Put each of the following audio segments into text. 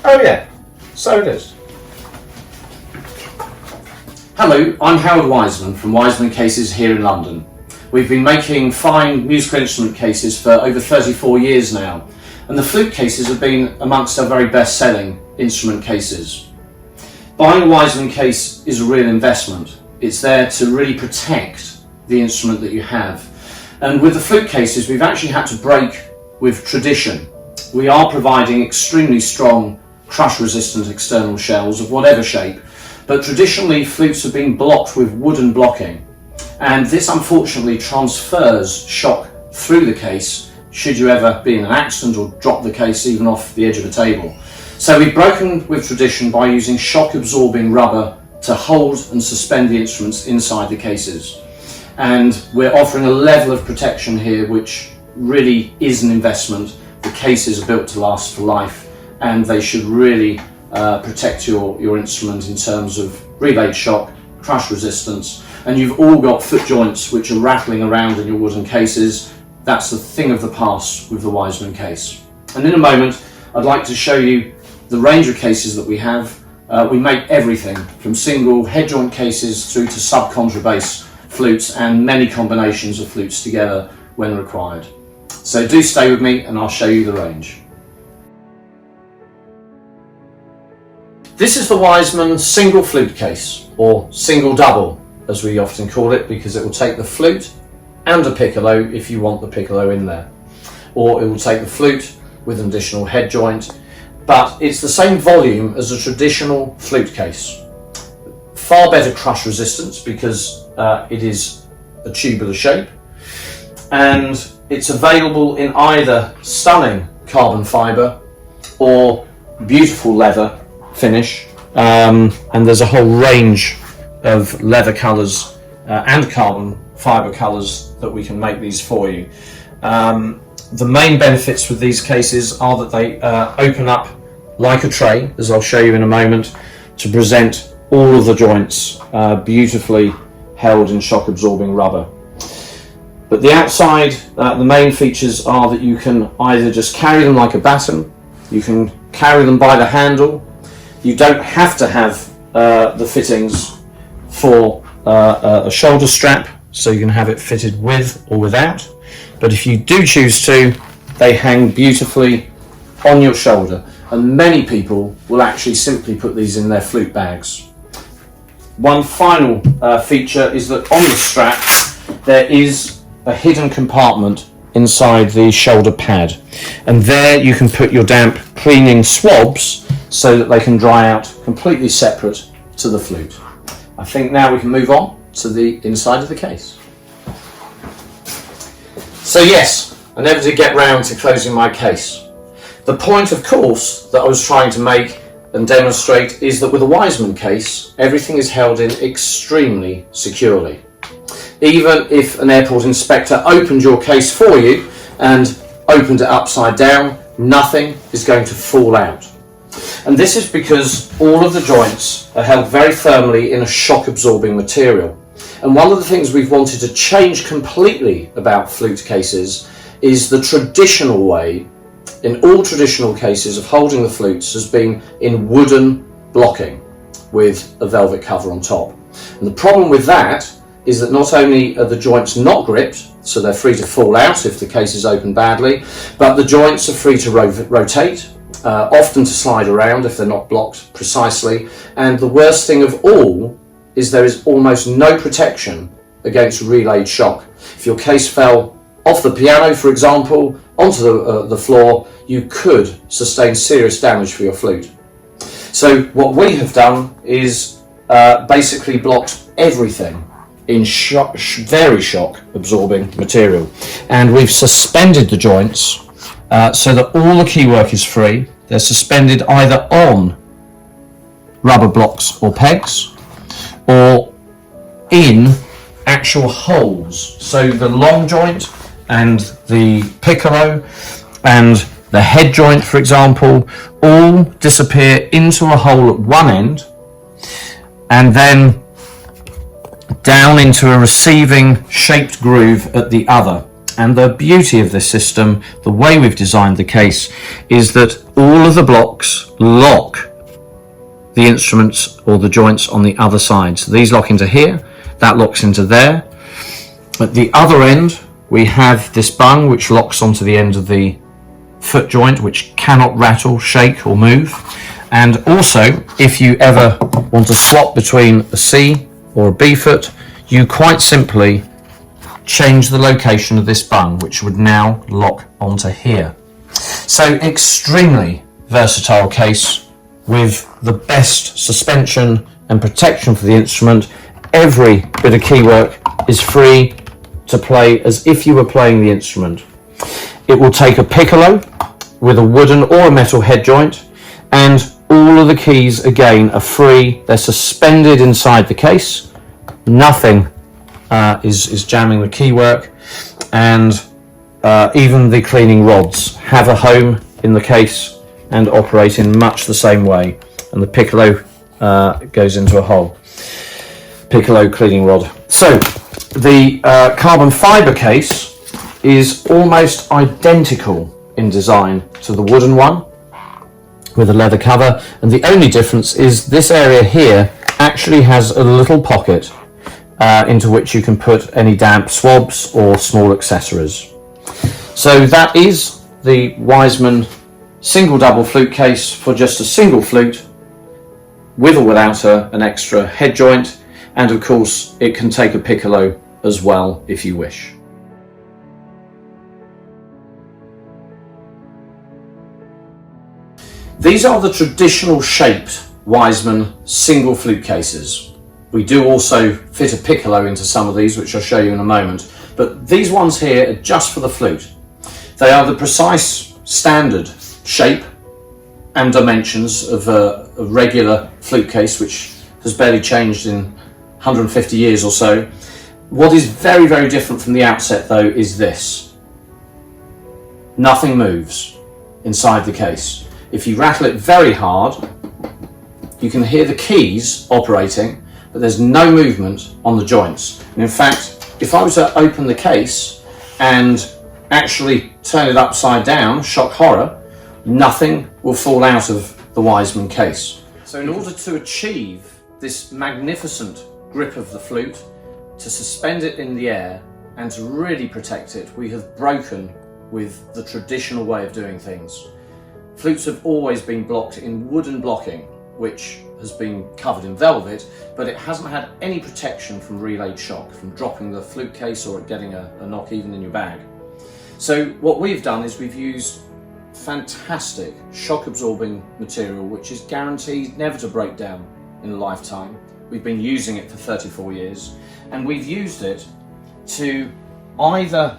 Oh yeah, so it is. Hello, I'm Howard Wiseman from Wiseman Cases here in London. We've been making fine musical instrument cases for over 34 years now, and the flute cases have been amongst our very best-selling instrument cases. Buying a Wiseman case is a real investment. It's there to really protect the instrument that you have. And with the flute cases, we've actually had to break with tradition. We are providing extremely strong crush-resistant external shells of whatever shape, but traditionally flutes have been blocked with wooden blocking, and this unfortunately transfers shock through the case should you ever be in an accident or drop the case even off the edge of a table. So we've broken with tradition by using shock absorbing rubber to hold and suspend the instruments inside the cases, and we're offering a level of protection here which really is an investment. The cases are built to last for life, and they should really protect your instrument in terms of relayed shock, crush resistance, and you've all got foot joints which are rattling around in your wooden cases. That's the thing of the past with the Wiseman case. And in a moment I'd like to show you the range of cases that we have. We make everything from single head joint cases through to sub-contrabass flutes and many combinations of flutes together when required. So do stay with me and I'll show you the range. This is the Wiseman single flute case, or single double as we often call it, because it will take the flute and a piccolo if you want the piccolo in there, or it will take the flute with an additional head joint, but it's the same volume as a traditional flute case. Far better crush resistance because it is a tubular shape, and it's available in either stunning carbon fibre or beautiful leather finish, and there's a whole range of leather colours and carbon fibre colours that we can make these for you. The main benefits with these cases are that they open up like a tray, as I'll show you in a moment, to present all of the joints beautifully held in shock absorbing rubber. But the outside, the main features are that you can either just carry them like a baton, you can carry them by the handle. You don't have to have the fittings for a shoulder strap, so you can have it fitted with or without. But if you do choose to, they hang beautifully on your shoulder, and many people will actually simply put these in their flute bags. One final feature is that on the strap there is a hidden compartment inside the shoulder pad, and there you can put your damp cleaning swabs so that they can dry out completely separate to the flute. I think now we can move on to the inside of the case. So yes, I never did get round to closing my case. The point, of course, that I was trying to make and demonstrate is that with a Wiseman case, everything is held in extremely securely. Even if an airport inspector opened your case for you and opened it upside down, nothing is going to fall out. And this is because all of the joints are held very firmly in a shock absorbing material. And one of the things we've wanted to change completely about flute cases is the traditional way, in all traditional cases, of holding the flutes has been in wooden blocking with a velvet cover on top. And the problem with that is that not only are the joints not gripped, so they're free to fall out if the case is opened badly, but the joints are free to rotate, often to slide around if they're not blocked precisely, and the worst thing of all is there is almost no protection against relayed shock. If your case fell off the piano, for example, onto the floor, you could sustain serious damage for your flute. So what we have done is basically blocked everything in very shock absorbing material, and we've suspended the joints so that all the keywork is free. They're suspended either on rubber blocks or pegs or in actual holes. So the long joint and the piccolo and the head joint, for example, all disappear into a hole at one end and then down into a receiving shaped groove at the other. And the beauty of this system, the way we've designed the case, is that all of the blocks lock the instruments or the joints on the other side. So these lock into here, that locks into there. At the other end, we have this bung which locks onto the end of the foot joint, which cannot rattle, shake or move. And also, if you ever want to swap between a C or a B foot, you quite simply change the location of this bung, which would now lock onto here. So extremely versatile case with the best suspension and protection for the instrument. Every bit of keywork is free to play as if you were playing the instrument. It will take a piccolo with a wooden or a metal head joint, and all of the keys again are free. They're suspended inside the case. Nothing is jamming the keywork, and even the cleaning rods have a home in the case and operate in much the same way. And the piccolo goes into a hole. Piccolo cleaning rod. So the carbon fibre case is almost identical in design to the wooden one with a leather cover, and the only difference is this area here actually has a little pocket into which you can put any damp swabs or small accessories. So that is the Wiseman single double flute case for just a single flute, with or without an extra head joint, and of course it can take a piccolo as well if you wish. These are the traditional shaped Wiseman single flute cases. We do also fit a piccolo into some of these, which I'll show you in a moment, but these ones here are just for the flute. They are the precise standard shape and dimensions of a regular flute case, which has barely changed in 150 years or so. What is very, very different from the outset though is this. Nothing moves inside the case. If you rattle it very hard, you can hear the keys operating, but there's no movement on the joints. And in fact, if I was to open the case and actually turn it upside down, shock horror, nothing will fall out of the Wiseman case. So in order to achieve this magnificent grip of the flute, to suspend it in the air and to really protect it, we have broken with the traditional way of doing things. Flutes have always been blocked in wooden blocking, which has been covered in velvet, but it hasn't had any protection from relayed shock, from dropping the flute case or getting a knock even in your bag. So what we've done is we've used fantastic shock absorbing material, which is guaranteed never to break down in a lifetime. We've been using it for 34 years, and we've used it to either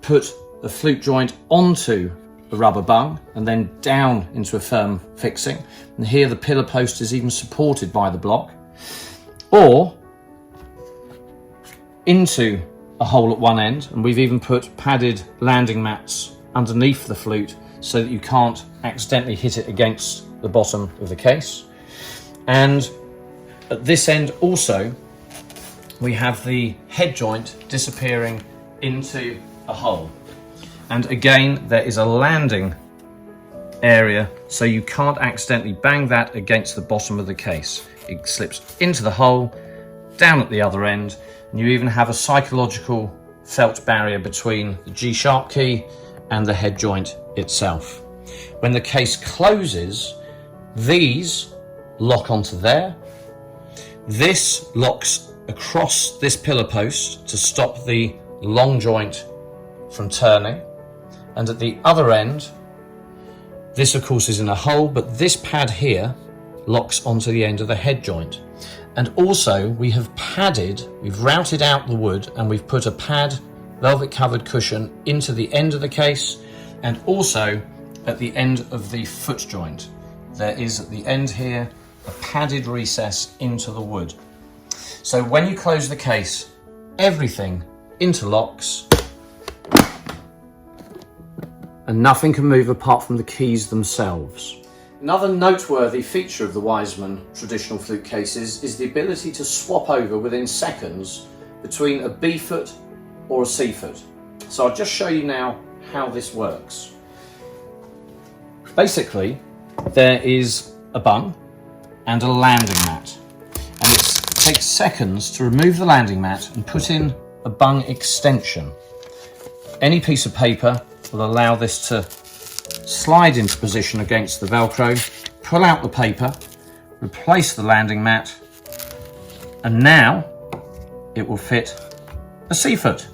put the flute joint onto the rubber bung and then down into a firm fixing, and here the pillar post is even supported by the block, or into a hole at one end, and we've even put padded landing mats underneath the flute so that you can't accidentally hit it against the bottom of the case. And at this end also we have the head joint disappearing into a hole, and again there is a landing area so you can't accidentally bang that against the bottom of the case. It slips into the hole, down at the other end, and you even have a psychological felt barrier between the G-sharp key and the head joint itself. When the case closes, these lock onto there. This locks across this pillar post to stop the long joint from turning, and at the other end, this of course is in a hole, but this pad here locks onto the end of the head joint. And also we've routed out the wood, and we've put a pad velvet covered cushion into the end of the case, and also at the end of the foot joint. There is at the end here a padded recess into the wood. So when you close the case, everything interlocks and nothing can move apart from the keys themselves. Another noteworthy feature of the Wiseman traditional flute cases is the ability to swap over within seconds between a B foot or a C-foot. So I'll just show you now how this works. Basically, there is a bung and a landing mat, and it takes seconds to remove the landing mat and put in a bung extension. Any piece of paper will allow this to slide into position against the Velcro, pull out the paper, replace the landing mat, and now it will fit a C-foot.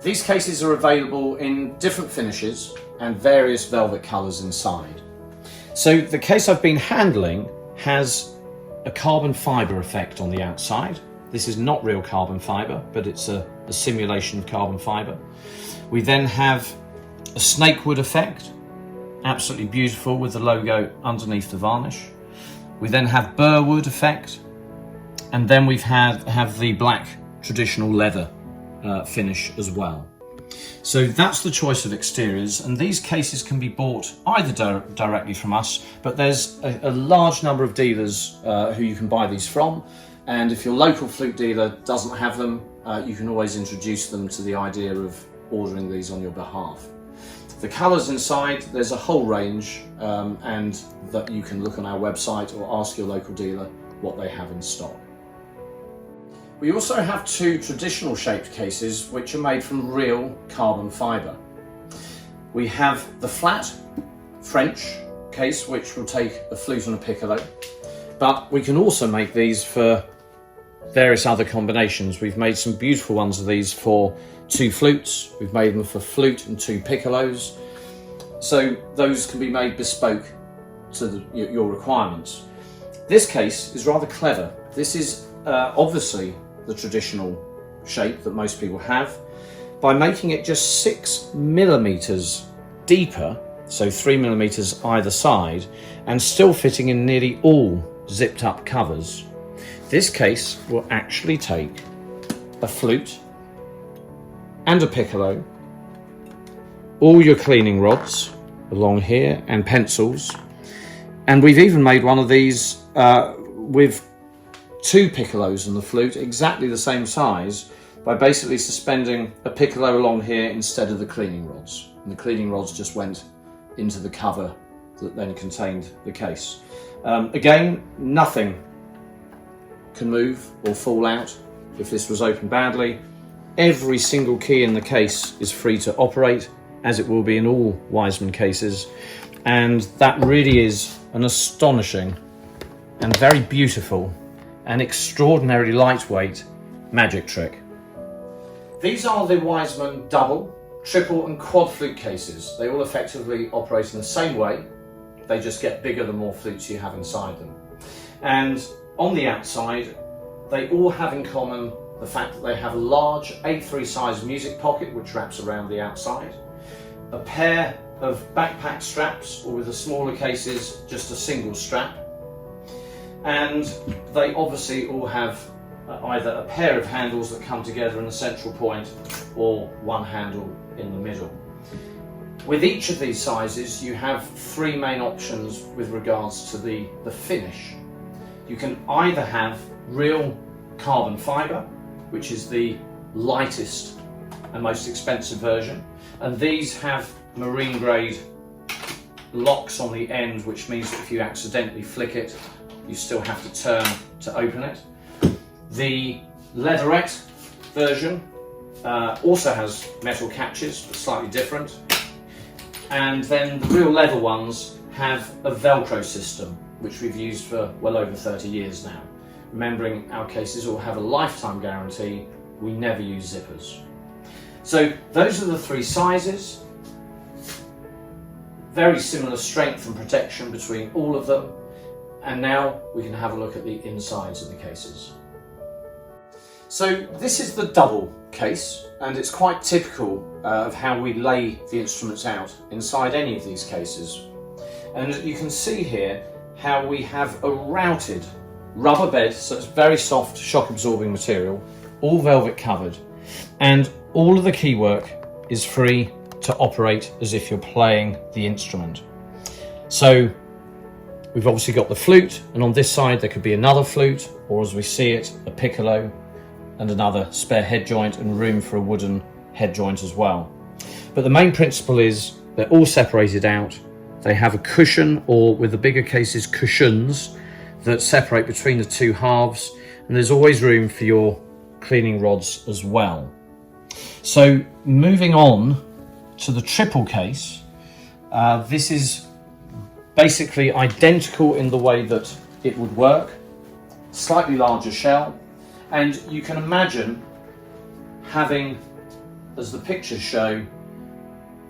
These cases are available in different finishes and various velvet colours inside. So the case I've been handling has a carbon fibre effect on the outside. This is not real carbon fibre, but it's a simulation of carbon fibre. We then have a snakewood effect, absolutely beautiful with the logo underneath the varnish. We then have burwood effect, and then we've have the black traditional leather finish as well. So that's the choice of exteriors, and these cases can be bought either directly from us, but there's a large number of dealers who you can buy these from, and if your local flute dealer doesn't have them, you can always introduce them to the idea of ordering these on your behalf. The colours inside, there's a whole range, and that you can look on our website or ask your local dealer what they have in stock. We also have two traditional shaped cases which are made from real carbon fibre. We have the flat French case, which will take a flute and a piccolo, but we can also make these for various other combinations. We've made some beautiful ones of these for 2 flutes, we've made them for flute and 2 piccolos, so those can be made bespoke to your requirements. This case is rather clever. This is obviously the traditional shape that most people have. By making it just 6 millimeters deeper, so 3 millimeters either side, and still fitting in nearly all zipped up covers, this case will actually take a flute and a piccolo, all your cleaning rods along here and pencils, and we've even made one of these with 2 piccolos and the flute, exactly the same size, by basically suspending a piccolo along here instead of the cleaning rods. And the cleaning rods just went into the cover that then contained the case. Again, nothing can move or fall out if this was opened badly. Every single key in the case is free to operate, as it will be in all Wiseman cases, and that really is an astonishing and very beautiful and extraordinarily lightweight magic trick. These are the Wiseman double, triple and quad flute cases. They all effectively operate in the same way, they just get bigger the more flutes you have inside them. And on the outside, they all have in common the fact that they have a large A3 size music pocket which wraps around the outside, a pair of backpack straps, or with the smaller cases, just a single strap. And they obviously all have either a pair of handles that come together in a central point or one handle in the middle. With each of these sizes you have 3 main options with regards to the finish. You can either have real carbon fibre, which is the lightest and most expensive version, and these have marine grade locks on the end, which means that if you accidentally flick it, you still have to turn to open it. The leatherette version also has metal catches, but slightly different. And then the real leather ones have a Velcro system, which we've used for well over 30 years now. Remembering our cases all have a lifetime guarantee, we never use zippers. So those are the 3 sizes. Very similar strength and protection between all of them. And now we can have a look at the insides of the cases. So this is the double case, and it's quite typical of how we lay the instruments out inside any of these cases. And you can see here how we have a routed rubber bed, so it's very soft, shock absorbing material, all velvet covered, and all of the keywork is free to operate as if you're playing the instrument. So we've obviously got the flute, and on this side there could be another flute, or as we see it, a piccolo, and another spare head joint and room for a wooden head joint as well. But the main principle is they're all separated out. They have a cushion, or with the bigger cases, cushions that separate between the two halves, and there's always room for your cleaning rods as well. So moving on to the triple case, this is basically identical in the way that it would work. Slightly larger shell, and you can imagine having, as the pictures show,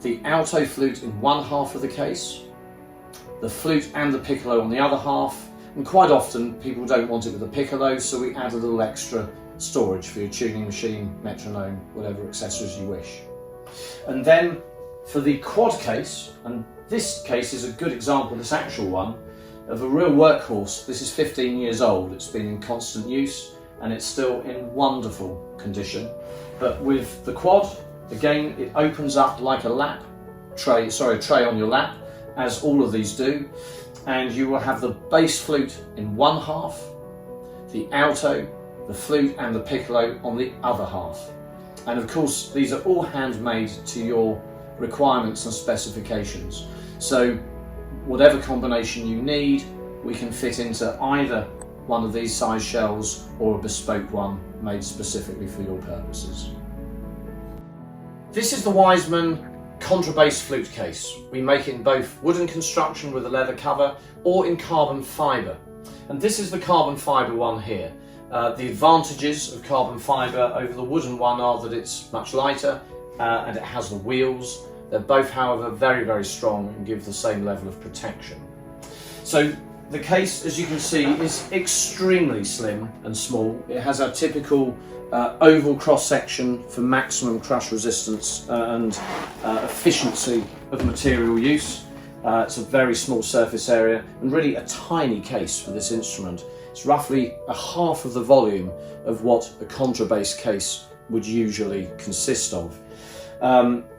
the alto flute in one half of the case, the flute and the piccolo on the other half, and quite often people don't want it with a piccolo, so we add a little extra storage for your tuning machine, metronome, whatever accessories you wish. And then for the quad case, and this case is a good example, this actual one, of a real workhorse. This is 15 years old, it's been in constant use and it's still in wonderful condition. But with the quad, again, it opens up like a tray on your lap, as all of these do, and you will have the bass flute in one half, the alto, the flute and the piccolo on the other half. And of course, these are all handmade to your requirements and specifications. So whatever combination you need, we can fit into either one of these size shells or a bespoke one made specifically for your purposes. This is the Wiseman contrabass flute case. We make it in both wooden construction with a leather cover or in carbon fibre. And this is the carbon fibre one here. The advantages of carbon fibre over the wooden one are that it's much lighter and it has the wheels. They're both, however, very, very strong and give the same level of protection. So the case, as you can see, is extremely slim and small. It has our typical oval cross-section for maximum crush resistance and efficiency of material use. It's a very small surface area and really a tiny case for this instrument. It's roughly a half of the volume of what a contrabass case would usually consist of.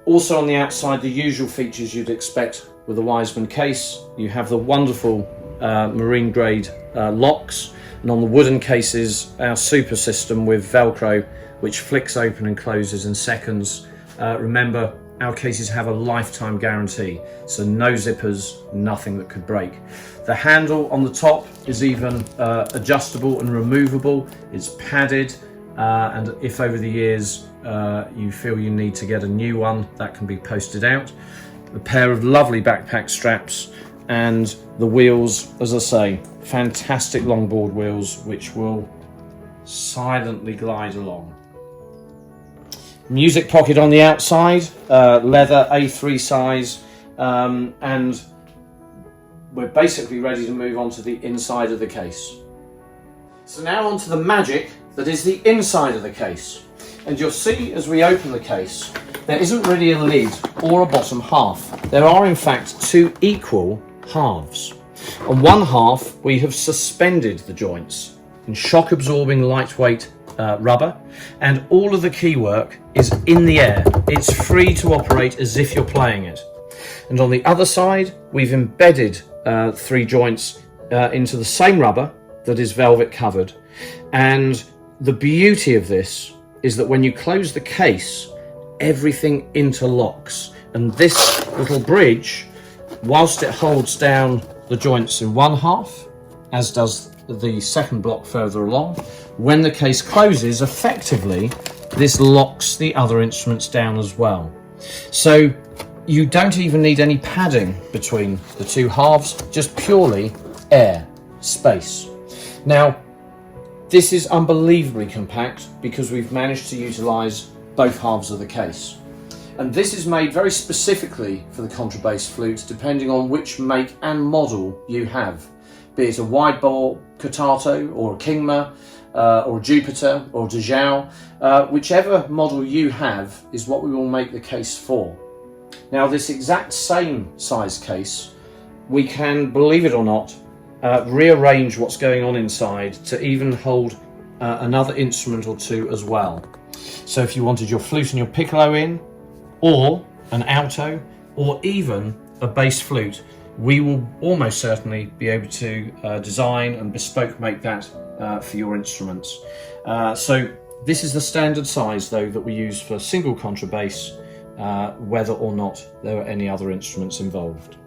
Also on the outside, the usual features you'd expect with a Wiseman case. You have the wonderful marine grade locks, and on the wooden cases, our super system with Velcro, which flicks open and closes in seconds. Remember, our cases have a lifetime guarantee, so no zippers, nothing that could break. The handle on the top is even adjustable and removable. It's padded, and if over the years you feel you need to get a new one, that can be posted out. A pair of lovely backpack straps, and the wheels, as I say, fantastic longboard wheels which will silently glide along. Music pocket on the outside, leather A3 size, and we're basically ready to move on to the inside of the case. So now on to the magic that is the inside of the case. And you'll see as we open the case, there isn't really a lid or a bottom half. There are in fact two equal halves. On one half, we have suspended the joints in shock absorbing lightweight rubber, and all of the keywork is in the air. It's free to operate as if you're playing it. And on the other side, we've embedded three joints into the same rubber that is velvet covered. And the beauty of this is that when you close the case, everything interlocks. And this little bridge, whilst it holds down the joints in one half, as does the second block further along, when the case closes, effectively, this locks the other instruments down as well. So you don't even need any padding between the two halves, just purely air, space. Now, this is unbelievably compact because we've managed to utilise both halves of the case. And this is made very specifically for the contrabass flute, depending on which make and model you have, be it a wide bore Catato or a Kingma or a Jupiter or a Dejau. Whichever model you have is what we will make the case for. Now, this exact same size case, we can, believe it or not, rearrange what's going on inside to even hold another instrument or two as well. So if you wanted your flute and your piccolo in, or an alto, or even a bass flute, we will almost certainly be able to design and bespoke make that for your instruments. So This is the standard size though that we use for single contrabass, whether or not there are any other instruments involved.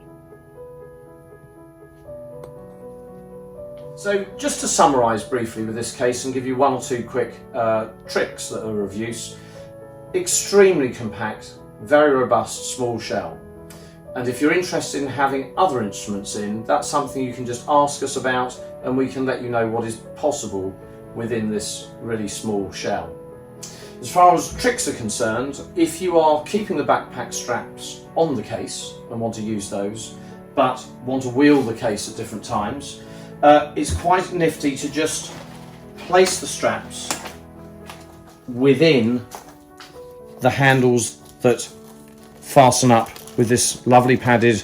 So just to summarise briefly with this case and give you one or two quick tricks that are of use. Extremely compact, very robust small shell. And if you're interested in having other instruments in, that's something you can just ask us about and we can let you know what is possible within this really small shell. As far as tricks are concerned, if you are keeping the backpack straps on the case and want to use those, but want to wheel the case at different times, it's quite nifty to just place the straps within the handles that fasten up with this lovely padded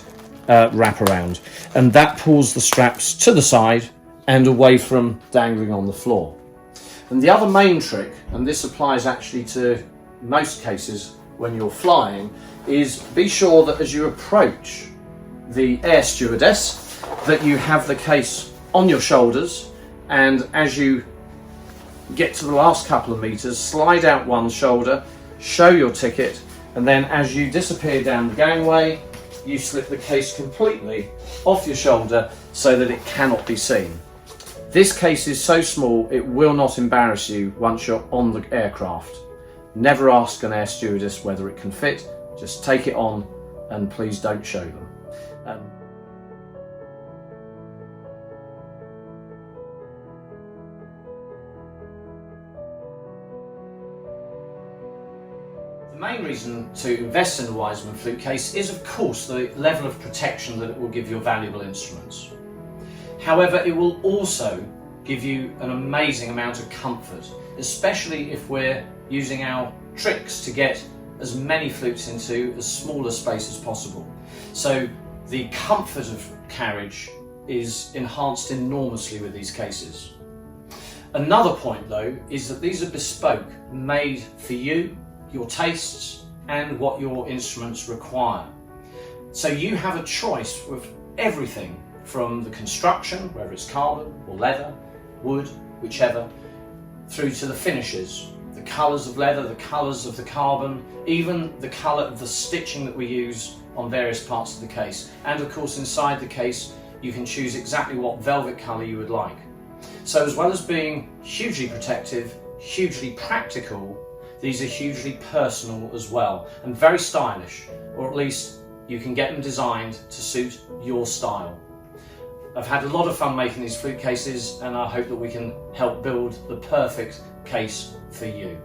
wraparound, and that pulls the straps to the side and away from dangling on the floor. And the other main trick, and this applies actually to most cases when you're flying, is be sure that as you approach the air stewardess that you have the case on your shoulders, and as you get to the last couple of meters, slide out one shoulder, show your ticket, and then as you disappear down the gangway, you slip the case completely off your shoulder so that it cannot be seen. This case is so small it will not embarrass you once you're on the aircraft. Never ask an air stewardess whether it can fit, just take it on and please don't show them. The main reason to invest in a Wiseman flute case is of course the level of protection that it will give your valuable instruments. However, it will also give you an amazing amount of comfort, especially if we're using our tricks to get as many flutes into as small a space as possible. So the comfort of carriage is enhanced enormously with these cases. Another point though is that these are bespoke, made for you, your tastes and what your instruments require. So you have a choice with everything from the construction, whether it's carbon or leather, wood, whichever, through to the finishes, the colours of leather, the colours of the carbon, even the colour of the stitching that we use on various parts of the case. And of course inside the case you can choose exactly what velvet colour you would like. So as well as being hugely protective, hugely practical, these are hugely personal as well and very stylish, or at least you can get them designed to suit your style. I've had a lot of fun making these flute cases and I hope that we can help build the perfect case for you.